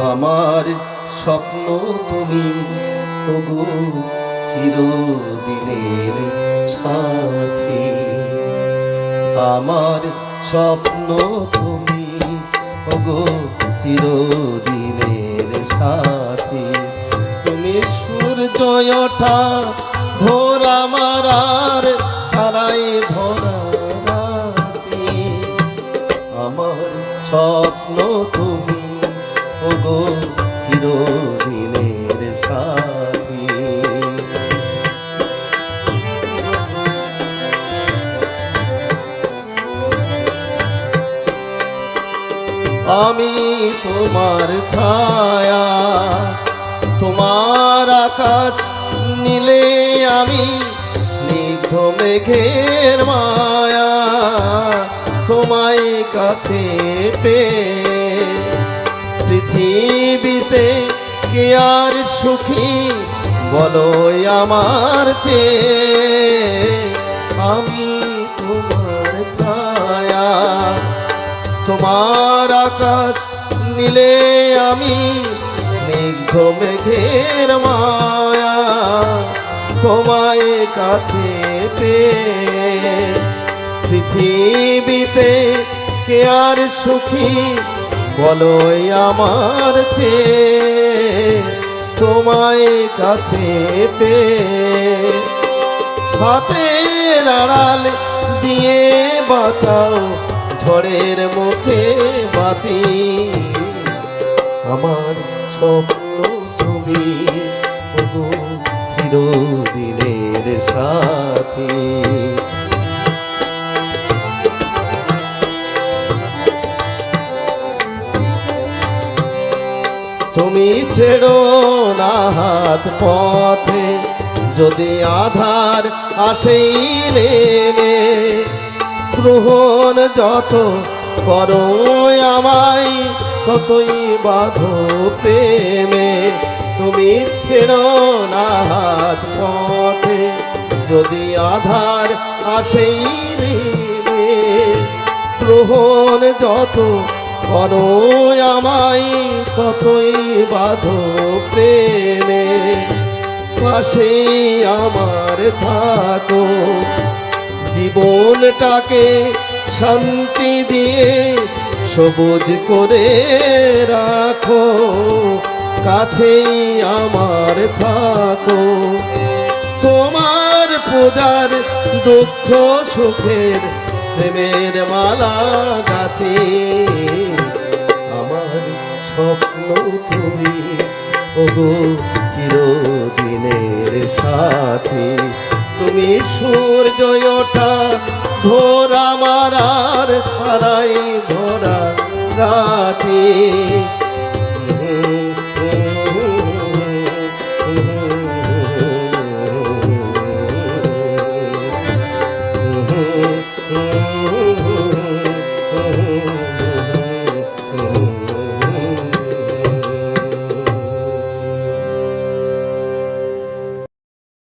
আমার স্বপ্ন তুমি ওগো চিরদিনের সাথী। আমার স্বপ্ন তুমি ওগো চিরদিনের সাথী। তুমি সূর্য ওঠা ভোর আমার আর তারাই ভরা রাতি। আমার স্বপ্ন তুমি ওগো চিরদিনের সাথী। আমি তোমার ছায়া, তোমার আকাশ নীলে আমি স্নিগ্ধ মেঘের মায়া। তোমায় কাছে পেয়ে পৃথিবীতে কে আর সুখী বলো আমার চেয়ে। আমি তোমার ছায়া, তোমার আকাশ নীলে আমি স্নিগ্ধ মেঘের মায়া। তোমায় কাছে পেয়ে পৃথিবীতে কে আর সুখী বলো আমার চেয়ে। তোমায় কাছে পেয়ে হাতের আড়াল দিয়ে বাঁচাও ঝড়ের মুখে বাতি। আমার স্বপ্ন তুমি ওগো চিরদিনের সাথী। তুমি ছেড়ো না হাত পথে যদি আধার আসেই নেমে। গ্রহণ যত করো আমায় ততই বাঁধো প্রেমে। তুমি ছেড়ো না হাত পথে যদি আধার আসেই নেমে। গ্রহণ যত করো আমায় ততই বাঁধো প্রেমে। পাশে আমার থাকো জীবনটাকে শান্তি দিয়ে সবুজ করে রাখো। কাছেই আমার থাকো তোমার পূজার দুঃখ সুখের প্রেমের মালা গাথি। আমার স্বপ্ন তুমি ওগো চিরদিনের সাথী। তুমি সূর্য ওঠা ভোর আমার আর তারাই ভরা রাতি।